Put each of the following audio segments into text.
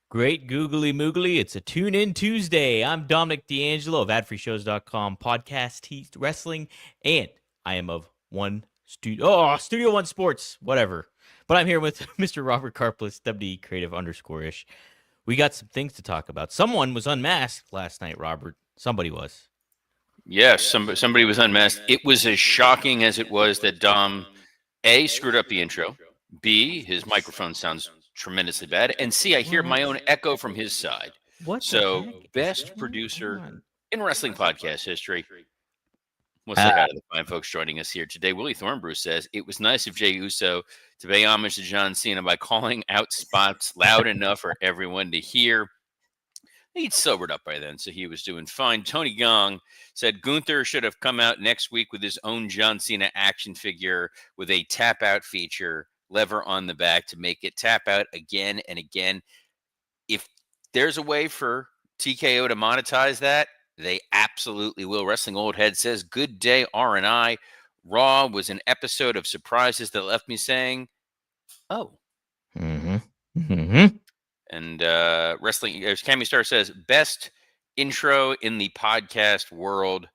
Great googly moogly. It's a Tune In Tuesday. I'm Dominic D'Angelo of adfreeshows.com, podcast, Heat Wrestling, and I am of Studio One Sports, whatever. But I'm here with Mr. Robert Karplus, WD Creative _ish. We got some things to talk about. Someone was unmasked last night, Robert. Somebody was. Yes, somebody was unmasked. It was as shocking as it was that Dom, A, screwed up the intro, B, his microphone sounds tremendously bad, and C, I hear my own echo from his side. What the So, heck is best going producer on? in wrestling podcast history. We'll say hi to the fine folks joining us here today. Willie Thornbrew says, it was nice of Jey Uso to pay homage to John Cena by calling out spots loud enough for everyone to hear. He'd sobered up by then, so he was doing fine. Tony Gong said Gunther should have come out next week with his own John Cena action figure with a tap out feature, lever on the back to make it tap out again and again. If there's a way for TKO to monetize that, they absolutely will. Wrestling Old Head says, good day, R&I. Raw was an episode of surprises that left me saying, oh. Mm-hmm. Mm-hmm. And Wrestling, as Cammy Star says, best intro in the podcast world.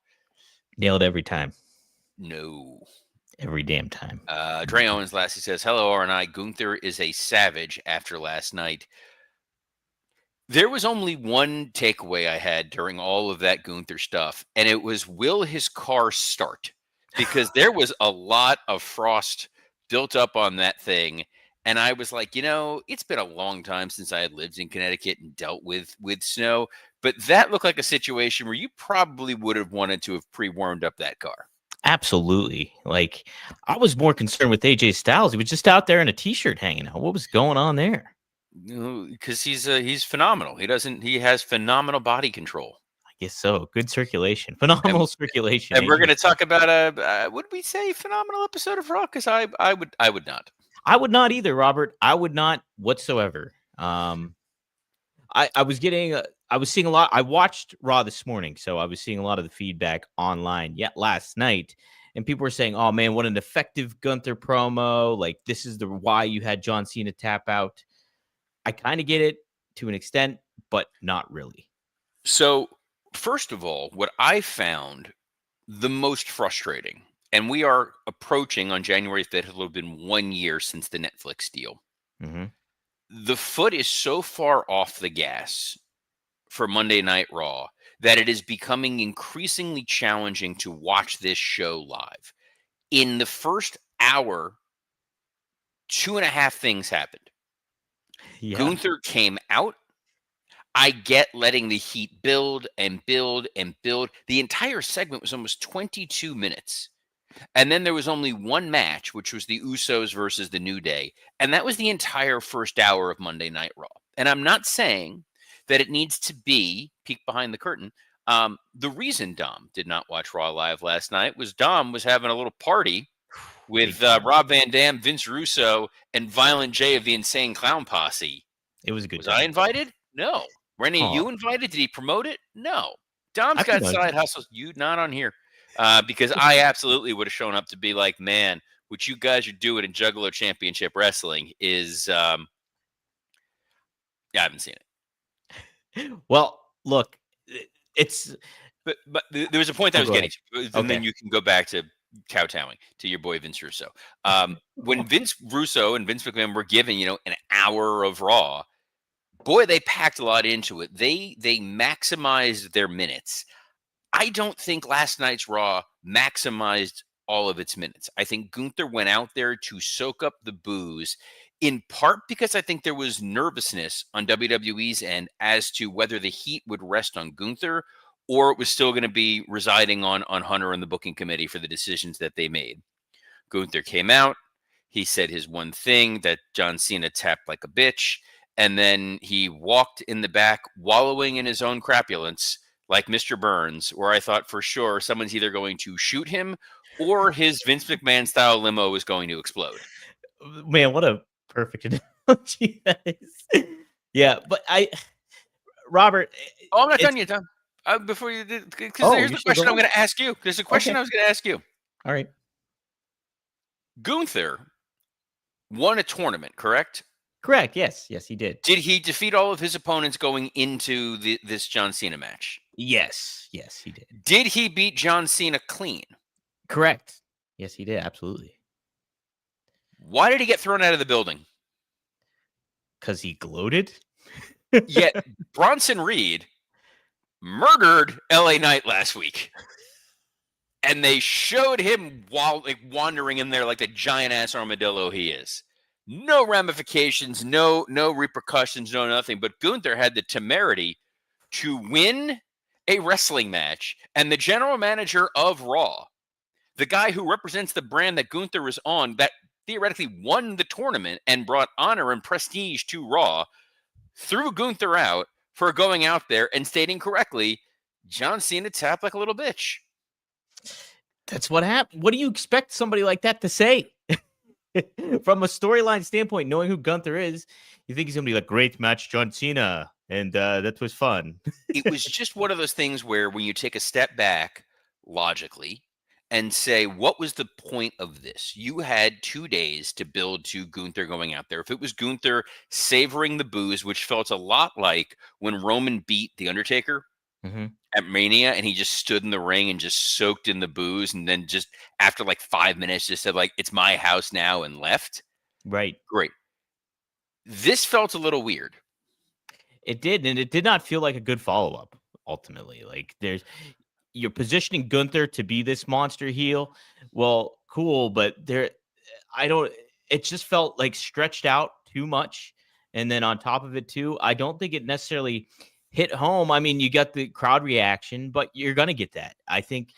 Nailed every time. No. Every damn time. Dre Owens lastly says, hello, R&I. Gunther is a savage after last night. There was only one takeaway I had during all of that Gunther stuff, and it was, will his car start? Because there was a lot of frost built up on that thing. And I was like, it's been a long time since I had lived in Connecticut and dealt with snow. But that looked like a situation where you probably would have wanted to have pre-warmed up that car. Absolutely. Like, I was more concerned with AJ Styles. He was just out there in a t-shirt hanging out. What was going on there? Because he's phenomenal. He has phenomenal body control. I guess so. Good circulation. Phenomenal circulation. And we're going to talk about would we say phenomenal episode of Raw? Because I would not. I would not either, Robert. I would not whatsoever. I was seeing a lot. I watched Raw this morning, so I was seeing a lot of the feedback online yet last night. And people were saying, oh man, what an effective Gunther promo. Like, this is why you had John Cena tap out. I kind of get it to an extent, but not really. So, first of all, what I found the most frustrating, and we are approaching on January 5th, it'll have been 1 year since the Netflix deal. Mm-hmm. The foot is so far off the gas for Monday Night Raw that it is becoming increasingly challenging to watch this show live. In the first hour, 2.5 things happened. Yeah. Gunther came out. I get letting the heat build and build and build. The entire segment was almost 22 minutes. And then there was only one match, which was the Usos versus the New Day. And that was the entire first hour of Monday Night Raw. And I'm not saying that it needs to be peek behind the curtain. The reason Dom did not watch Raw live last night was Dom was having a little party with Rob Van Dam, Vince Russo, and Violent J of the Insane Clown Posse. It was a good Was time. I invited? No. Were any of you invited? Did he promote it? No. Dom's got side hustles. You not on here. Because I absolutely would have shown up to be like, man, what you guys are doing in Juggalo Championship Wrestling is, I haven't seen it. Well, look, it's... But there was a point that I was getting to, and then you can go back to kowtowing to your boy Vince Russo. When Vince Russo and Vince McMahon were given, an hour of Raw, boy, they packed a lot into it. They maximized their minutes. I don't think last night's Raw maximized all of its minutes. I think Gunther went out there to soak up the boos, in part because I think there was nervousness on WWE's end as to whether the heat would rest on Gunther or it was still going to be residing on Hunter and the booking committee for the decisions that they made. Gunther came out. He said his one thing, that John Cena tapped like a bitch. And then he walked in the back, wallowing in his own crapulence, like Mr. Burns, where I thought for sure someone's either going to shoot him or his Vince McMahon style limo is going to explode. Man, what a perfect analogy that is. Yeah, but Robert. Oh, I'm not done yet, Tom. Before you did, because here's the question I'm going to ask you. There's a question I was going to ask you. All right. Gunther won a tournament, correct? Correct. Yes. Yes, he did. Did he defeat all of his opponents going into this John Cena match? Yes. Yes, he did. Did he beat John Cena clean? Correct. Yes, he did. Absolutely. Why did he get thrown out of the building? Because he gloated. Yet Bronson Reed murdered LA Knight last week. And they showed him while wandering in there like the giant ass armadillo he is. No ramifications, no repercussions, no nothing. But Gunther had the temerity to win a wrestling match, and the general manager of Raw, the guy who represents the brand that Gunther is on, that theoretically won the tournament and brought honor and prestige to Raw, threw Gunther out for going out there and stating correctly, John Cena tapped like a little bitch. That's what happened. What do you expect somebody like that to say? From a storyline standpoint, knowing who Gunther is, you think he's going to be like, great match, John Cena. And that was fun. It was just one of those things where when you take a step back logically and say, what was the point of this? You had 2 days to build to Gunther going out there. If it was Gunther savoring the booze, which felt a lot like when Roman beat The Undertaker at Mania, and he just stood in the ring and just soaked in the booze, and then just after like 5 minutes just said like, it's my house now, and left. Right. Great. This felt a little weird. It did, and it did not feel like a good follow-up, ultimately. Like, you're positioning Gunther to be this monster heel. Well, cool, but it just felt like stretched out too much. And then on top of it too, I don't think it necessarily hit home. I mean, you got the crowd reaction, but you're going to get that. I think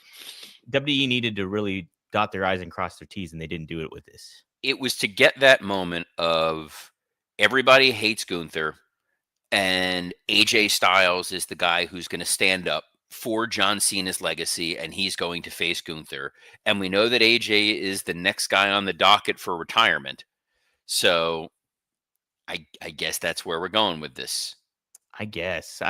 WWE needed to really dot their I's and cross their T's, and they didn't do it with this. It was to get that moment of everybody hates Gunther, and AJ Styles is the guy who's going to stand up for John Cena's legacy, and he's going to face Gunther. And we know that AJ is the next guy on the docket for retirement. So I guess that's where we're going with this. I guess.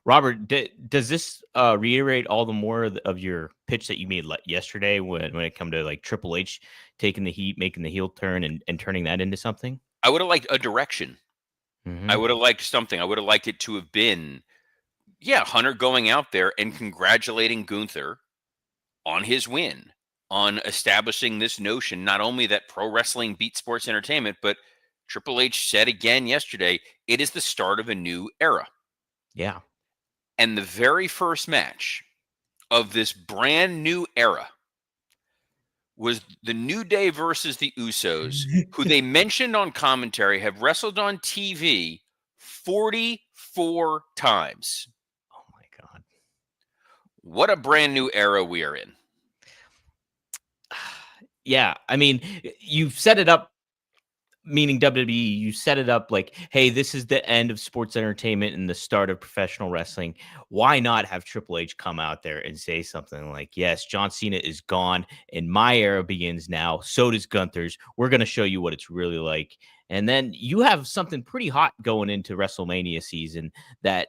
Robert, does this reiterate all the more of your pitch that you made yesterday when it come to like Triple H taking the heat, making the heel turn, and turning that into something? I would have liked a direction. I would have liked something. I would have liked it to have been, Hunter going out there and congratulating Gunther on his win, on establishing this notion, not only that pro wrestling beats sports entertainment, but Triple H said again yesterday, it is the start of a new era. Yeah. And the very first match of this brand new era was the New Day versus the Usos, who they mentioned on commentary have wrestled on TV 44 times. Oh, my God. What a brand new era we are in. Yeah. I mean, you've set it up, meaning WWE, you set it up like, hey, this is the end of sports entertainment and the start of professional wrestling. Why not have Triple H come out there and say something like, yes, John Cena is gone and my era begins now. So does Gunther's. We're going to show you what it's really like. And then you have something pretty hot going into WrestleMania season that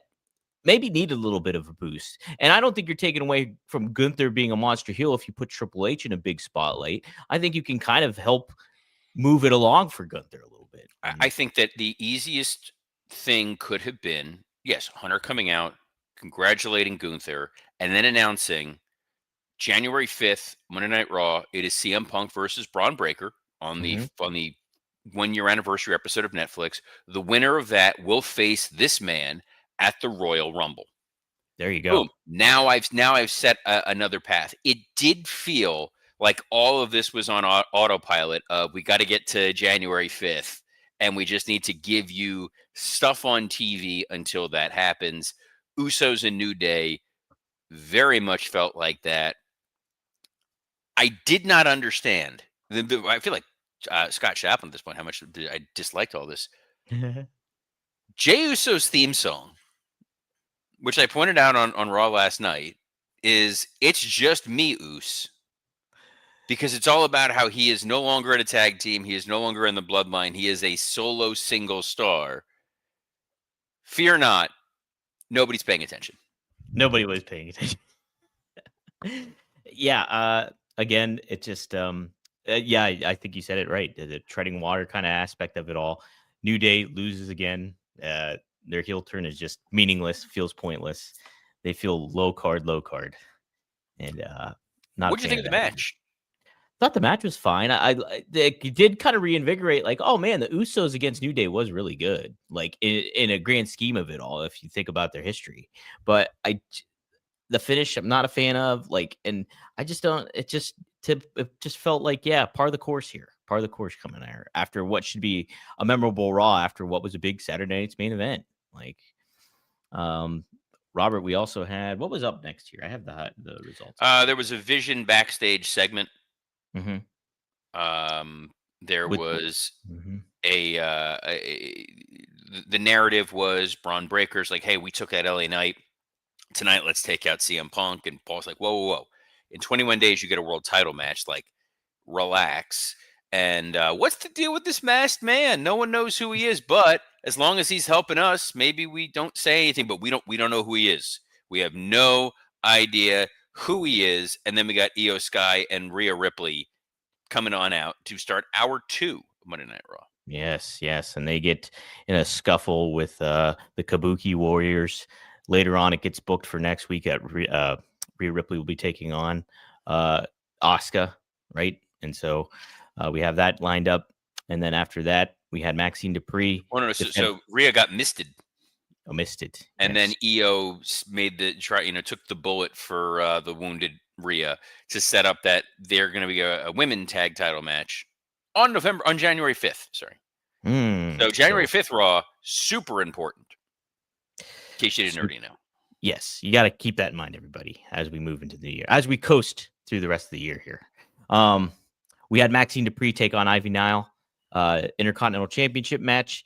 maybe need a little bit of a boost. And I don't think you're taking away from Gunther being a monster heel if you put Triple H in a big spotlight. I think you can kind of help move it along for Gunther a little bit. I think that the easiest thing could have been, yes, Hunter coming out, congratulating Gunther, and then announcing January 5th, Monday Night Raw, it is CM Punk versus Braun Breaker on the 1-year anniversary episode of Netflix. The winner of that will face this man at the Royal Rumble. There you go. Boom. Now I've set another path. It did feel like all of this was on autopilot. We got to get to January 5th, and we just need to give you stuff on TV until that happens. Usos and New Day very much felt like that. I did not understand. I feel like Scott Chaplin at this point, how much I disliked all this. Jey Uso's theme song, which I pointed out on Raw last night, is It's Just Me, Us. Because it's all about how he is no longer in a tag team. He is no longer in the bloodline. He is a solo single star. Fear not, nobody's paying attention. Nobody was paying attention. Yeah. Again, it just, I think you said it right. The treading water kind of aspect of it all. New Day loses again. Their heel turn is just meaningless, feels pointless. They feel low card, and not a What do you fan think of of the that. match? Thought the match was fine. It did kind of reinvigorate, like, oh man, the Usos against New Day was really good, like in a grand scheme of it all, if you think about their history. But the finish, I'm not a fan of, like, and I just don't. It just felt like, yeah, part of the course here, part of the course coming there after what should be a memorable Raw, after what was a big Saturday night's main event. Like, um, Robert, we also had, what was up next here? I have the results. There was a Vision backstage segment. Mm-hmm. There With was mm-hmm. the narrative was Braun Breaker's like, hey, we took that LA Knight tonight. Let's take out CM Punk. And Paul's like, whoa, whoa, whoa. In 21 days, you get a world title match. Like, relax. And what's the deal with this masked man? No one knows who he is, but as long as he's helping us, maybe we don't say anything. But we don't know who he is. We have no idea who he is. And then we got Io Sky and Rhea Ripley coming on out to start hour 2 of Monday Night Raw. Yes, and they get in a scuffle with the Kabuki Warriors. Later on, it gets booked for next week at Rhea Ripley will be taking on Asuka, right? And so we have that lined up. And then after that, we had Maxine Dupree. Oh, no. So Rhea got misted. Missed it. And then Io made took the bullet for the wounded Rhea to set up that they're going to be a women tag title match on January 5th. Sorry. So January 5th Raw, super important. In case you didn't already know. Yes, you got to keep that in mind, everybody, as we move into the year, as we coast through the rest of the year here. We had Maxine Dupree take on Ivy Nile, Intercontinental Championship match.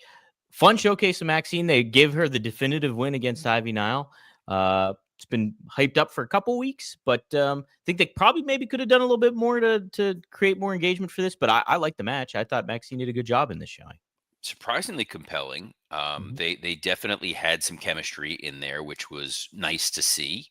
Fun showcase of Maxine. They give her the definitive win against Ivy Nile. It's been hyped up for a couple weeks, but I think they probably maybe could have done a little bit more to create more engagement for this. But I like the match. I thought Maxine did a good job in this showing. Surprisingly compelling. They definitely had some chemistry in there, which was nice to see.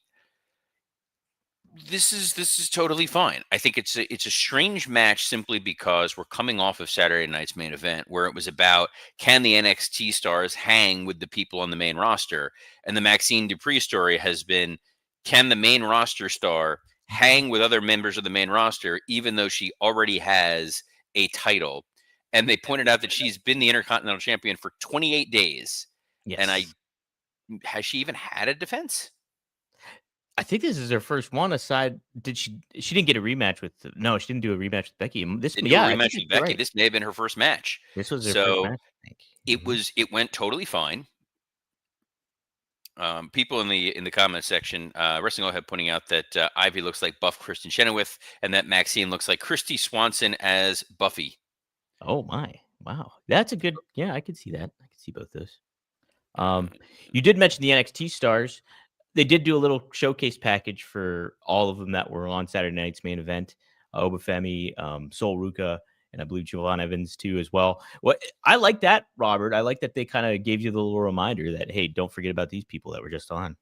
This is totally fine. I think it's a strange match simply because we're coming off of Saturday night's main event where it was about, can the NXT stars hang with the people on the main roster? And the Maxine Dupree story has been, can the main roster star hang with other members of the main roster even though she already has a title? And they pointed out that she's been the Intercontinental Champion for 28 days. Yes. And has she even had a defense? I think this is her first one. Aside, she didn't get a rematch with? No, she didn't do a rematch with Becky. Didn't do a rematch with Becky. Right. This may have been her first match. This was her first match, I think. It went totally fine. People in the comment section, Wrestling Ahead, pointing out that Ivy looks like buff Kristen Chenoweth, and that Maxine looks like Christy Swanson as Buffy. Oh my! Wow, that's a good. Yeah, I could see that. I could see both those. You did mention the NXT stars. They did do a little showcase package for all of them that were on Saturday night's main event. Obafemi, Sol Ruka, and I believe Jovan Evans too as well. What I like that, Robert. I like that they kind of gave you the little reminder that, hey, don't forget about these people that were just on.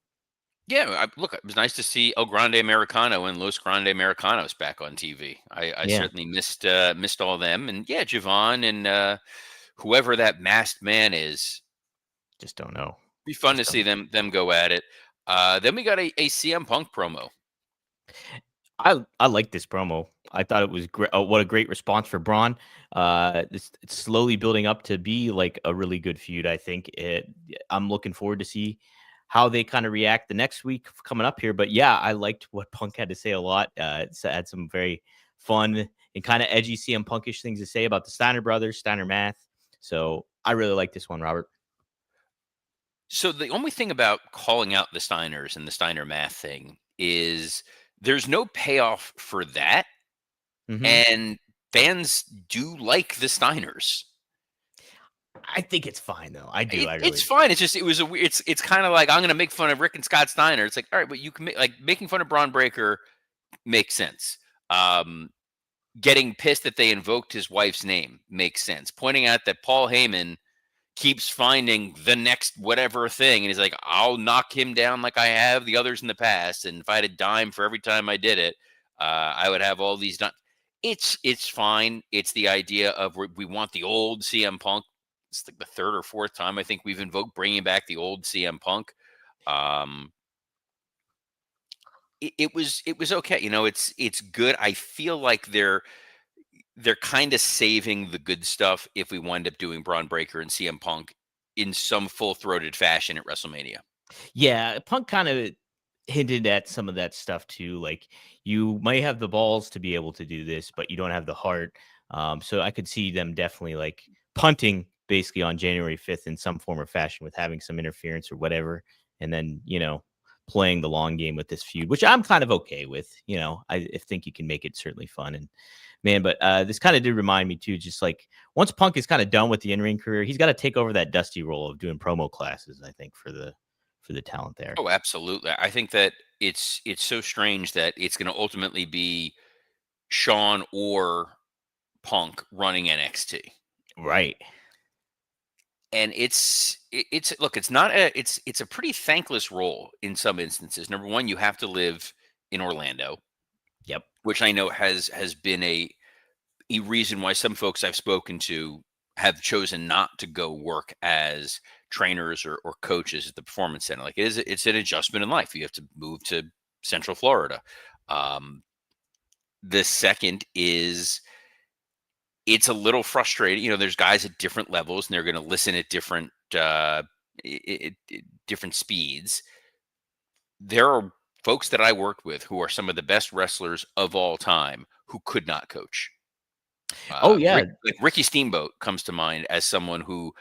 Yeah, look, it was nice to see El Grande Americano and Los Grande Americanos back on TV. I certainly missed all them, and yeah, Jovan and whoever that masked man is. Just don't know. Be fun to see them go at it. Then we got a CM Punk promo. I like this promo. I thought it was great. What a great response for Braun. It's slowly building up to be like a really good feud. I think I'm looking forward to see how they kind of react the next week coming up here. But yeah, I liked what Punk had to say a lot. It had some very fun and kind of edgy CM Punkish things to say about the Steiner brothers, Steiner math. So I really like this one, Robert. So the only thing about calling out the Steiners and the Steiner math thing is there's no payoff for that. Mm-hmm. And fans do like the Steiners. I think it's fine though. I do. It's fine. It's just it's kind of like, I'm going to make fun of Rick and Scott Steiner. It's like, all right, but you can making fun of Braun Breaker makes sense. Getting pissed that they invoked his wife's name makes sense. Pointing out that Paul Heyman keeps finding the next whatever thing, and he's like, I'll knock him down like I have the others in the past, and if I had a dime for every time I did it, I would have all these done. It's fine. It's the idea of we want the old CM Punk it's like the third or fourth time I think we've invoked bringing back the old CM Punk. Um, it was okay. It's good. I feel like they're kind of saving the good stuff if we wind up doing Braun Breaker and CM Punk in some full throated fashion at WrestleMania. Yeah, Punk kind of hinted at some of that stuff too. Like, you may have the balls to be able to do this, but you don't have the heart. So I could see them definitely like punting basically on January 5th in some form or fashion with having some interference or whatever, and then playing the long game with this feud, which I'm kind of okay with. I think you can make it certainly fun. And man, but this kind of did remind me too, just like once Punk is kind of done with the in-ring career, he's got to take over that dusty role of doing promo classes, I think, for the talent there. Oh, absolutely. I think that it's so strange that it's going to ultimately be Sean or Punk running NXT. Right. And it's look, it's not a it's a pretty thankless role in some instances. Number one, you have to live in Orlando, Yep. which I know has been a reason why some folks I've spoken to have chosen not to go work as trainers or coaches at the performance center. Like it's an adjustment in life. You have to move to Central Florida. Um, the second is it's a little frustrating. There's guys at different levels and they're going to listen at different different speeds. There are folks that I worked with who are some of the best wrestlers of all time who could not coach. Oh yeah. Ricky Steamboat comes to mind as someone who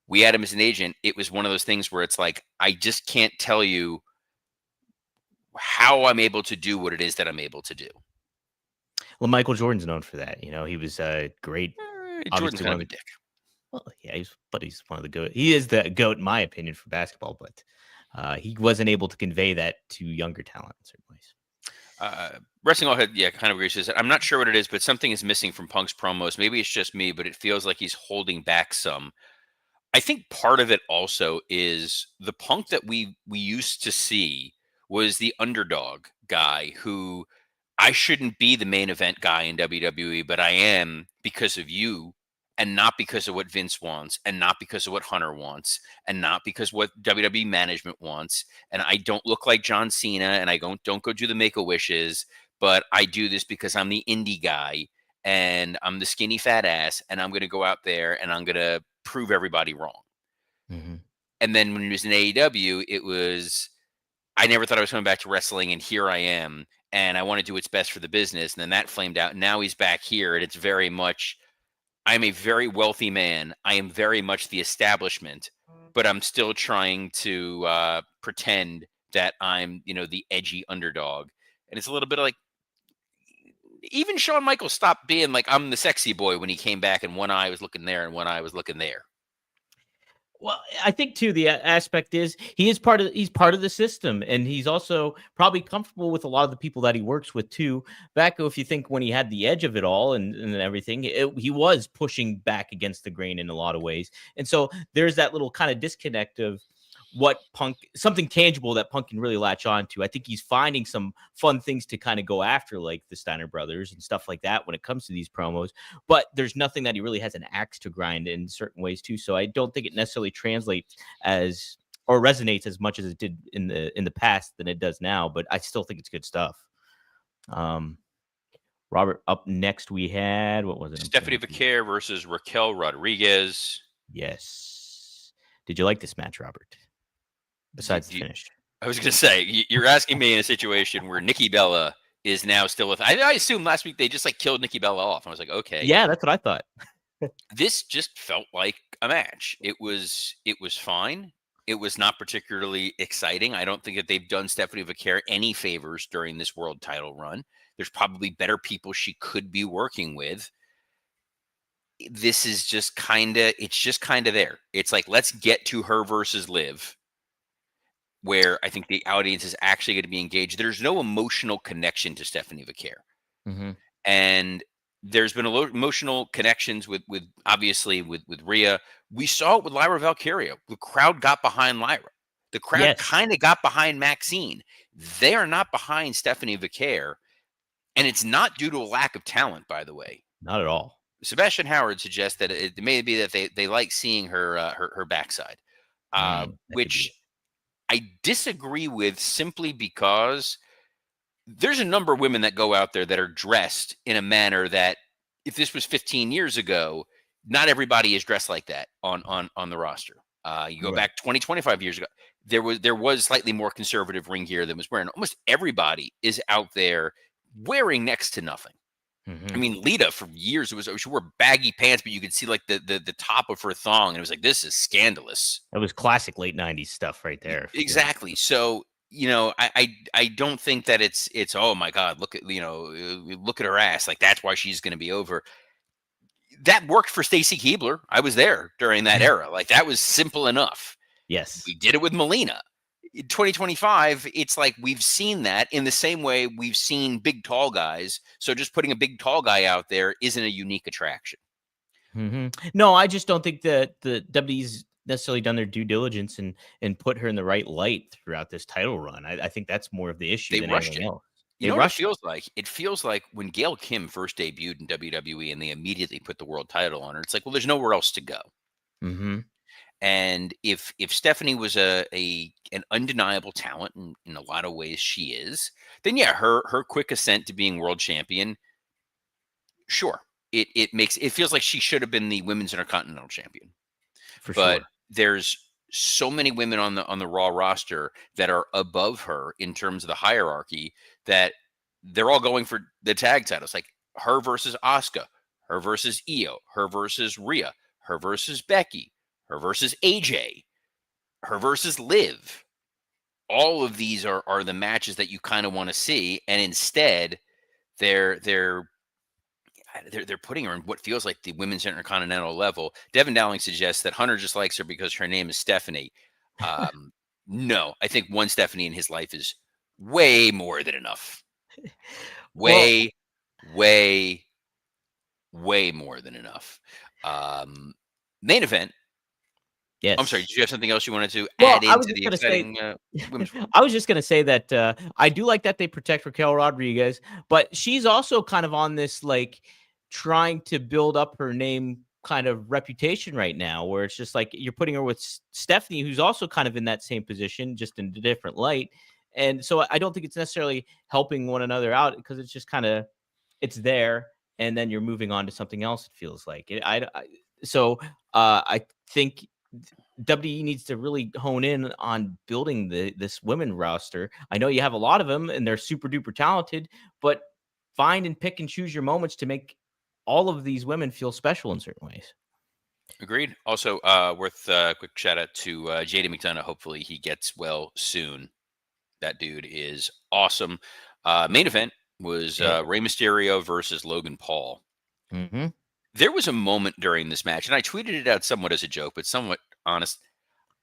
we had him as an agent. It was one of those things where it's like, I just can't tell you how I'm able to do what it is that I'm able to do. Well, Michael Jordan's known for that. He was great. Jordan's Obviously, kind of a dick. Well, yeah, he's one of the goat. He is the goat, in my opinion, for basketball. But he wasn't able to convey that to younger talent in certain ways. Wrestling All Head, yeah, kind of agrees. Says, I'm not sure what it is, but something is missing from Punk's promos. Maybe it's just me, but it feels like he's holding back some. I think part of it also is the Punk that we used to see was the underdog guy who I shouldn't be the main event guy in WWE, but I am because of you and not because of what Vince wants and not because of what Hunter wants and not because what WWE management wants. And I don't look like John Cena and I don't go do the Make-A-Wishes, but I do this because I'm the indie guy and I'm the skinny fat ass and I'm going to go out there and I'm going to prove everybody wrong. Mm-hmm. And then when he was in AEW, it was, I never thought I was coming back to wrestling and here I am. And I want to do what's best for the business. And then that flamed out. Now he's back here and it's very much, I'm a very wealthy man. I am very much the establishment, but I'm still trying to pretend that I'm, the edgy underdog. And it's a little bit like, even Shawn Michaels stopped being like, I'm the sexy boy when he came back and one eye was looking there and one eye was looking there. Well, I think too the aspect is he's part of the system, and he's also probably comfortable with a lot of the people that he works with too. Back if you think when he had the edge of it all and everything, he was pushing back against the grain in a lot of ways, and so there's that little kind of disconnect of what something tangible that Punk can really latch on to. I think he's finding some fun things to kind of go after, like the Steiner brothers and stuff like that when it comes to these promos, but there's nothing that he really has an axe to grind in certain ways too. So I don't think it necessarily translates as or resonates as much as it did in the past than it does now, but I still think it's good stuff. Robert, up next we had, what was it? Stephanie Vaquer versus Raquel Rodriguez. Yes. Did you like this match, Robert? Besides the finish. I was going to say, you're asking me in a situation where Nikki Bella is now still with. I assume last week they just like killed Nikki Bella off. I was like, okay, yeah, that's what I thought. This just felt like a match. It was fine. It was not particularly exciting. I don't think that they've done Stephanie Vaquer any favors during this world title run. There's probably better people she could be working with. This is just kind of there. It's like, let's get to her versus Liv, where I think the audience is actually going to be engaged. There's no emotional connection to Stephanie Vaquer. Mm-hmm. And there's been emotional connections with obviously with Rhea. We saw it with Lyra Valkyria. The crowd got behind Lyra. The crowd kind of got behind Maxine. They are not behind Stephanie Vaquer. And it's not due to a lack of talent, by the way. Not at all. Sebastian Howard suggests that it may be that they like seeing her backside, That could be which I disagree with simply because there's a number of women that go out there that are dressed in a manner that if this was 15 years ago, not everybody is dressed like that on the roster. You go right. back 20, 25 years ago, there was slightly more conservative ring gear than was wearing. Almost everybody is out there wearing next to nothing. I Hmm. mean, Lita for years she wore baggy pants, but you could see like the top of her thong, and it was like this is scandalous. That was classic late '90s stuff right there. Yeah. Exactly. So I don't think that it's oh my god, look at look at her ass, like that's why she's going to be over. That worked for Stacy Keebler. I was there during that era. Like that was simple enough. Yes. We did it with Melina. In 2025, it's like we've seen that in the same way we've seen big tall guys. So just putting a big tall guy out there isn't a unique attraction. No, I just don't think that the WWE's necessarily done their due diligence and put her in the right light throughout this title run. I think that's more of the issue They than rushed anything it. else. You They know what it rushed it. feels like? It feels like when Gail Kim first debuted in WWE and they immediately put the world title on her. It's like, well, there's nowhere else to go. Hmm. And if Stephanie was an undeniable talent, and in a lot of ways she is, then yeah, her quick ascent to being world champion, sure, it feels like she should have been the women's intercontinental champion. For But sure. there's so many women on the Raw roster that are above her in terms of the hierarchy that they're all going for the tag titles, like her versus Asuka, her versus Io, her versus Rhea, her versus Becky, her versus AJ, her versus Liv. All of these are the matches that you kind of want to see, and instead they're putting her in what feels like the women's intercontinental level. Devin Dowling suggests that Hunter just likes her because her name is Stephanie. Um, no, I think one Stephanie in his life is way more than enough. Well, Way, way, way more than enough. Um, Main event. I'm sorry. yes. Did you have something else you wanted to Well, add I was into just the gonna say, exciting women's world? I was just gonna say that I do like that they protect Raquel Rodriguez, but she's also kind of on this like trying to build up her name kind of reputation right now, where it's just like you're putting her with Stephanie, who's also kind of in that same position, just in a different light. And so I don't think it's necessarily helping one another out because it's just kind of it's there, and then you're moving on to something else. It feels like so I think WWE needs to really hone in on building this women roster. I know you have a lot of them and they're super duper talented, but find and pick and choose your moments to make all of these women feel special in certain ways. Agreed. Also, worth a quick shout out to JD McDonough. Hopefully, he gets well soon. That dude is awesome. Main event was Yeah. Rey Mysterio versus Logan Paul. Hmm. There was a moment during this match, and I tweeted it out somewhat as a joke, but somewhat honest.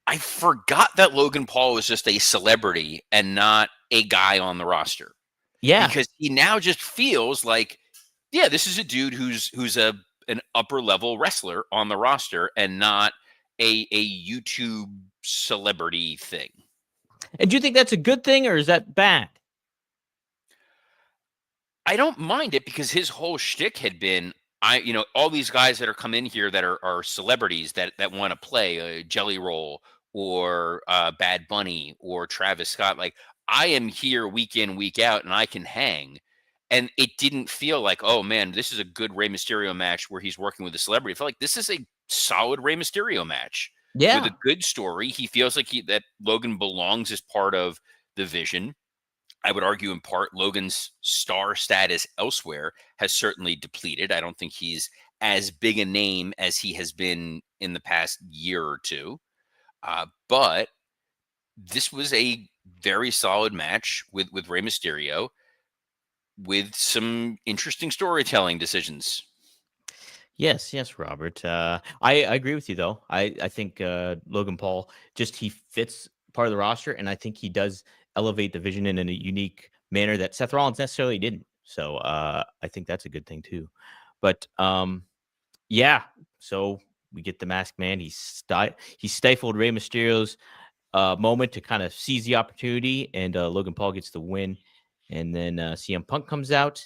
I forgot that Logan Paul was just a celebrity and not a guy on the roster Yeah. because he now just feels like, yeah, this is a dude who's an upper level wrestler on the roster and not a YouTube celebrity thing. And do you think that's a good thing or is that bad? I don't mind it because his whole shtick had been, all these guys that are come in here that are celebrities that want to play Jelly Roll or Bad Bunny or Travis Scott. Like I am here week in week out and I can hang. And it didn't feel like, oh man, this is a good Rey Mysterio match where he's working with a celebrity. I felt like this is a solid Rey Mysterio match with a Yeah. good story. He feels like that Logan belongs as part of the vision. I would argue in part Logan's star status elsewhere has certainly depleted. I don't think he's as big a name as he has been in the past year or two. But this was a very solid match with Rey Mysterio with some interesting storytelling decisions. Yes, yes, Robert. I agree with you though. I think Logan Paul just he fits part of the roster, and I think he does elevate the vision in a unique manner that Seth Rollins necessarily didn't. So I think that's a good thing too. But yeah, so we get the Masked Man. He stifled Rey Mysterio's moment to kind of seize the opportunity, and Logan Paul gets the win. And then CM Punk comes out.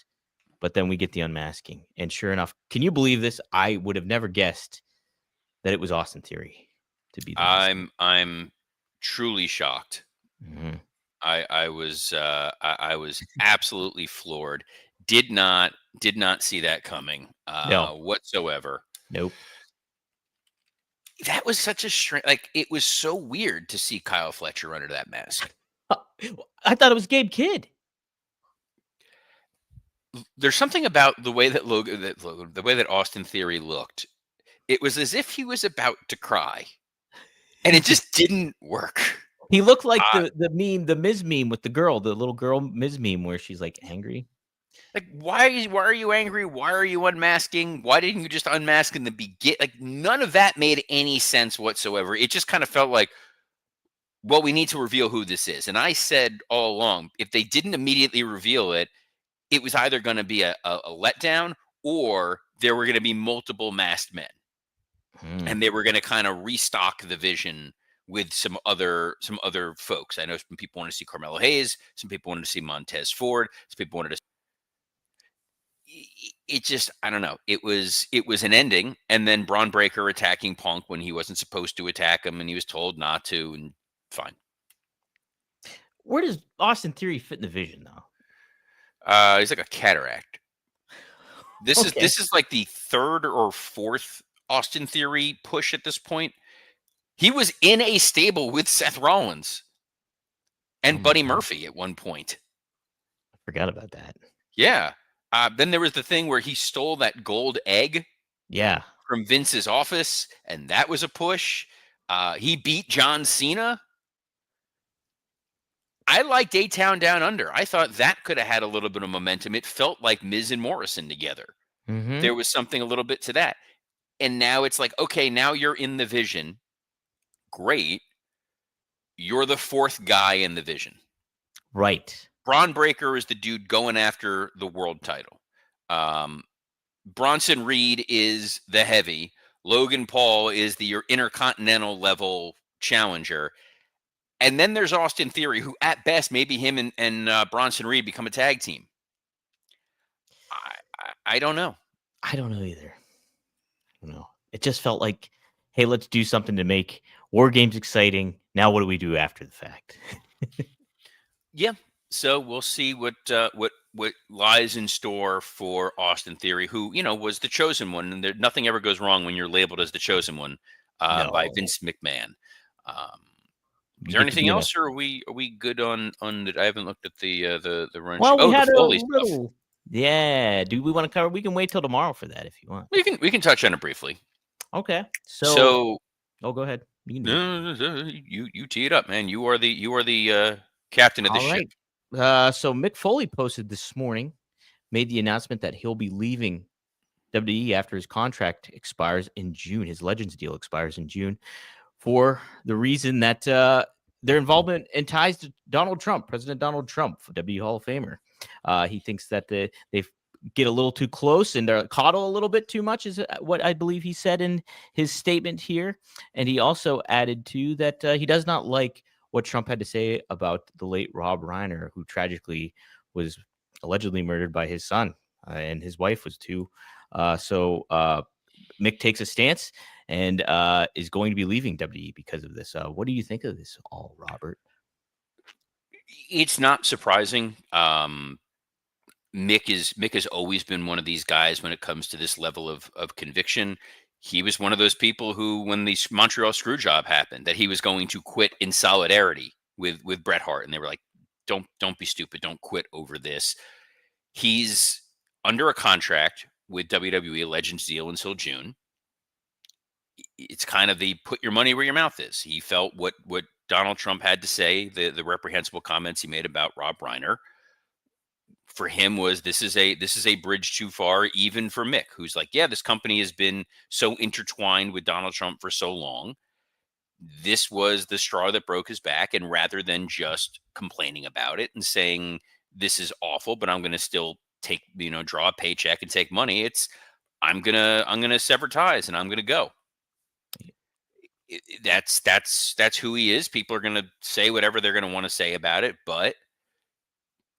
But then we get the unmasking, and sure enough, can you believe this? I would have never guessed that it was Austin Theory to be the masked man. I'm truly shocked. Mhm. I was absolutely floored. Did not see that coming No, whatsoever. nope. That was such a strange. Like, it was so weird to see Kyle Fletcher under that mask. I thought it was Gabe Kidd. There's something about the way that the way that Austin Theory looked. It was as if he was about to cry, and it just didn't work. He looked like the meme, the Ms. meme with the girl, the little girl Ms. meme where she's like angry. Like, why are you angry? Why are you unmasking? Why didn't you just unmask in the begin? Like, none of that made any sense whatsoever. It just kind of felt like, well, we need to reveal who this is. And I said all along, if they didn't immediately reveal it, it was either going to be a letdown, or there were going to be multiple masked men, and they were going to kind of restock the vision with some other folks. I know some people wanted to see Carmelo Hayes, some people wanted to see Montez Ford, some people wanted to. It just, I don't know. It was an ending, and then Braun Breaker attacking Punk when he wasn't supposed to attack him, and he was told not to, and fine. Where does Austin Theory fit in the vision, though? He's like a cataract. This is like the third or fourth Austin Theory push at this point. He was in a stable with Seth Rollins and Buddy Murphy at one point. I forgot about that. Yeah. Then there was the thing where he stole that gold egg. Yeah. From Vince's office, and that was a push. He beat John Cena. I liked A-Town Down Under. I thought that could have had a little bit of momentum. It felt like Miz and Morrison together. Mm-hmm. There was something a little bit to that. And now it's like, okay, now you're in the vision. Great. You're the fourth guy in the vision. Right. Braun Breaker is the dude going after the world title. Bronson Reed is the heavy. Logan Paul is the intercontinental level challenger. And then there's Austin Theory, who at best, maybe him and Bronson Reed become a tag team. I don't know. I don't know either. I don't know. It just felt like, hey, let's do something to make War Games exciting. Now what do we do after the fact? Yeah. So we'll see what lies in store for Austin Theory, who, was the chosen one. And nothing ever goes wrong when you're labeled as the chosen one by Vince McMahon. Is there anything else, or are we good on the? I haven't looked at the run. Well, we had the Foley a little. Stuff. Yeah. Do we want to cover? We can wait till tomorrow for that if you want. We can touch on it briefly. Okay. So go ahead. You tee it up, man. You are the captain of the ship. Right. So Mick Foley posted this morning, made the announcement that he'll be leaving WWE after his contract expires in June. His Legends deal expires in June, for the reason that their involvement and ties to Donald Trump, President Donald Trump, WWE Hall of Famer. He thinks that they get a little too close and they're coddle a little bit too much, is what I believe he said in his statement here. And he also added to that he does not like what Trump had to say about the late Rob Reiner, who tragically was allegedly murdered by his son, and his wife was too. So Mick takes a stance and is going to be leaving WWE because of this. What do you think of this all, Robert? It's not surprising. Mick has always been one of these guys when it comes to this level of conviction. He was one of those people who, when the Montreal Screwjob happened, that he was going to quit in solidarity with Bret Hart, and they were like, "Don't be stupid. Don't quit over this." He's under a contract with WWE, a Legends deal until June. It's kind of the put your money where your mouth is. He felt what Donald Trump had to say, the reprehensible comments he made about Rob Reiner, for him was this is a bridge too far, even for Mick, who's like, yeah, this company has been so intertwined with Donald Trump for so long. This was the straw that broke his back, and rather than just complaining about it and saying this is awful, but I'm going to still take, draw a paycheck and take money, it's I'm gonna sever ties and I'm gonna go. That's who he is. People are going to say whatever they're going to want to say about it, but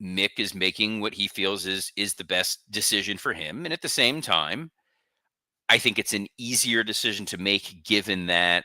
Mick is making what he feels is the best decision for him. And at the same time, I think it's an easier decision to make given that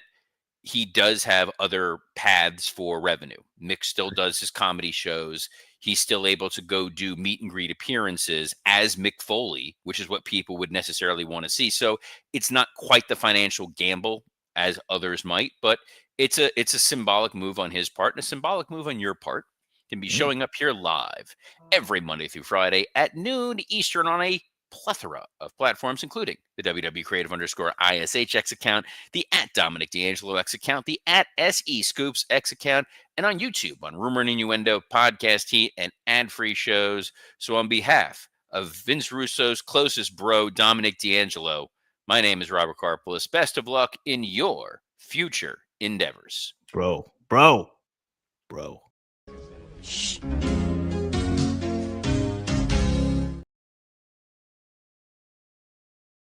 he does have other paths for revenue. Mick still does his comedy shows. He's still able to go do meet and greet appearances as Mick Foley, which is what people would necessarily want to see. So it's not quite the financial gamble as others might, but it's a symbolic move on his part and a symbolic move on your part. Can be showing up here live every Monday through Friday at noon Eastern on a plethora of platforms, including the WW Creative _ISHX account, the at Dominic D'Angelo X account, the at SE Scoops X account, and on YouTube on Rumor and Innuendo, Podcast Heat, and ad-free shows. So on behalf of Vince Russo's closest bro, Dominic D'Angelo, my name is Robert Karpolis. Best of luck in your future endeavors. Bro. Shh.